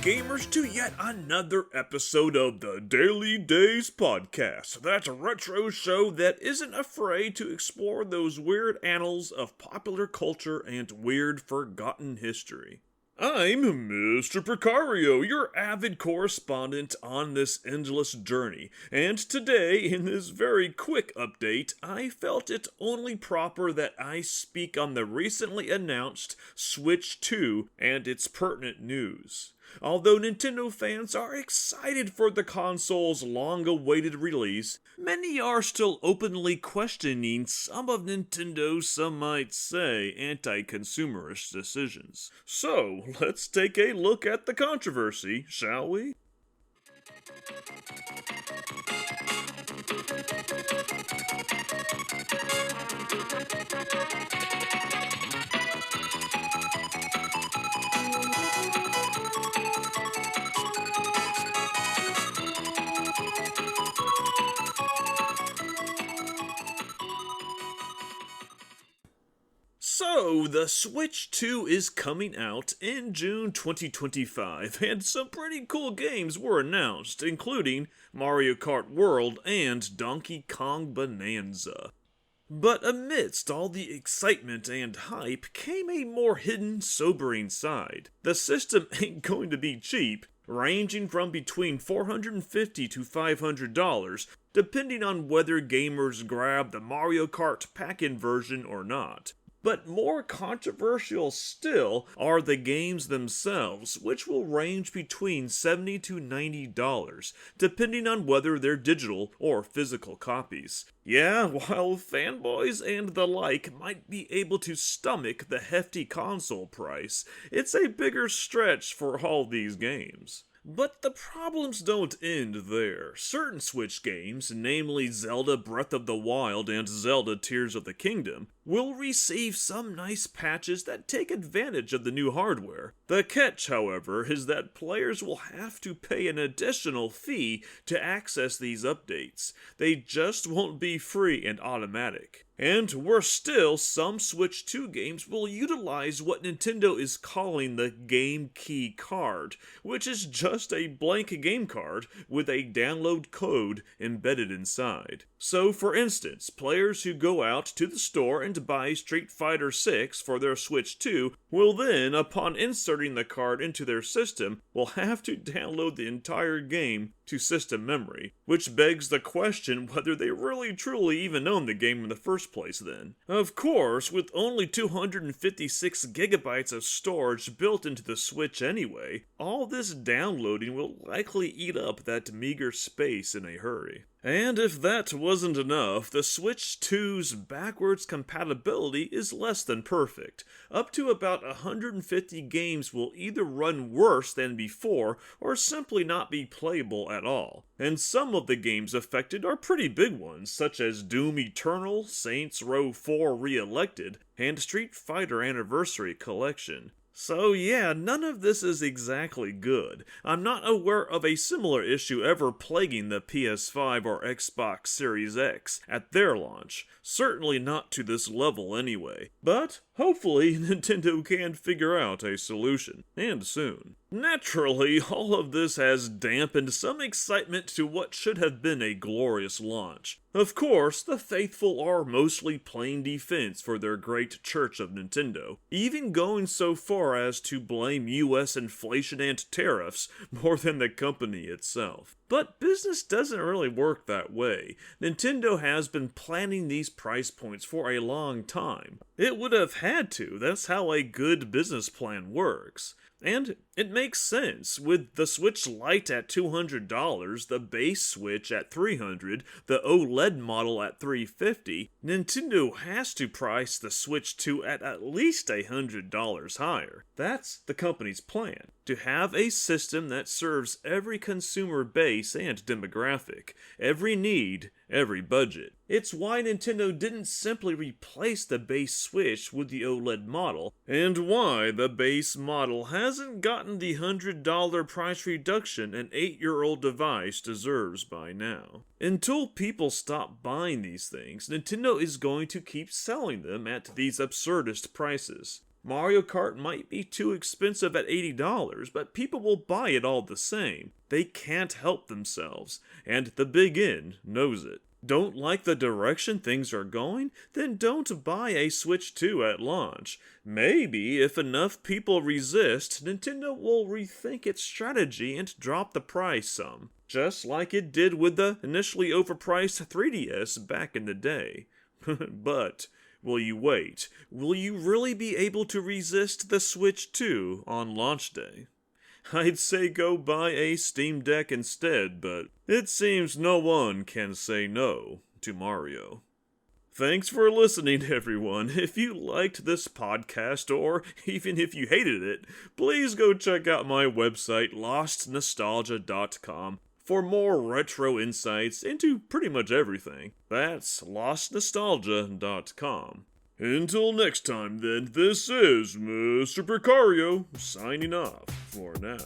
gamers, to yet another episode of the Daily Days Podcast. That's a retro show that isn't afraid to explore those weird annals of popular culture and weird forgotten history. I'm Mr. Precario, your avid correspondent on this endless journey, and today, in this very quick update, I felt it only proper that I speak on the recently announced Switch 2 and its pertinent news. Although Nintendo fans are excited for the console's long-awaited release, many are still openly questioning some of Nintendo's, some might say, anti-consumerist decisions. So, let's take a look at the controversy, shall we? So, the Switch 2 is coming out in June 2025, and some pretty cool games were announced, including Mario Kart World and Donkey Kong Bonanza. But amidst all the excitement and hype came a more hidden, sobering side. The system ain't going to be cheap, ranging from between $450 to $500, depending on whether gamers grab the Mario Kart pack-in version or not. But more controversial still are the games themselves, which will range between $70 to $90, depending on whether they're digital or physical copies. Yeah, while fanboys and the like might be able to stomach the hefty console price, it's a bigger stretch for all these games. But the problems don't end there. Certain Switch games, namely Zelda Breath of the Wild and Zelda Tears of the Kingdom, will receive some nice patches that take advantage of the new hardware. The catch, however, is that players will have to pay an additional fee to access these updates. They just won't be free and automatic. And worse still, some Switch 2 games will utilize what Nintendo is calling the Game Key card, which is just a blank game card with a download code embedded inside. So, for instance, players who go out to the store and buy Street Fighter VI for their Switch 2 will then, upon inserting the card into their system, will have to download the entire game to system memory, which begs the question whether they really truly even own the game in the first place then. Of course, with only 256 gigabytes of storage built into the Switch anyway, all this downloading will likely eat up that meager space in a hurry. And if that wasn't enough, the Switch 2's backwards compatibility is less than perfect. Up to about 150 games will either run worse than before or simply not be playable at all. And some of the games affected are pretty big ones, such as Doom Eternal, Saints Row 4 Re-Elected, and Street Fighter Anniversary Collection. So yeah, none of this is exactly good. I'm not aware of a similar issue ever plaguing the PS5 or Xbox Series X at their launch. Certainly not to this level anyway. But hopefully Nintendo can figure out a solution, and soon. Naturally, all of this has dampened some excitement to what should have been a glorious launch. Of course, the faithful are mostly playing defense for their great church of Nintendo, even going so far as to blame US inflation and tariffs more than the company itself. But business doesn't really work that way. Nintendo has been planning these price points for a long time. It would have had to, that's how a good business plan works. And it makes sense, with the Switch Lite at $200, the base Switch at $300, the OLED model at $350, Nintendo has to price the Switch 2 at least $100 higher. That's the company's plan, to have a system that serves every consumer base and demographic, every need, every budget. It's why Nintendo didn't simply replace the base Switch with the OLED model, and why the base model hasn't gotten the $100 price reduction an 8-year-old device deserves by now. Until people stop buying these things, Nintendo is going to keep selling them at these absurdist prices. Mario Kart might be too expensive at $80, but people will buy it all the same. They can't help themselves, and the Big N knows it. Don't like the direction things are going? Then don't buy a Switch 2 at launch. Maybe if enough people resist, Nintendo will rethink its strategy and drop the price some. Just like it did with the initially overpriced 3DS back in the day. But will you wait? Will you really be able to resist the Switch 2 on launch day? I'd say go buy a Steam Deck instead, but it seems no one can say no to Mario. Thanks for listening, everyone. If you liked this podcast, or even if you hated it, please go check out my website, lostnostalgia.com, for more retro insights into pretty much everything. That's lostnostalgia.com. Until next time, then, this is Mr. Precario signing off for now.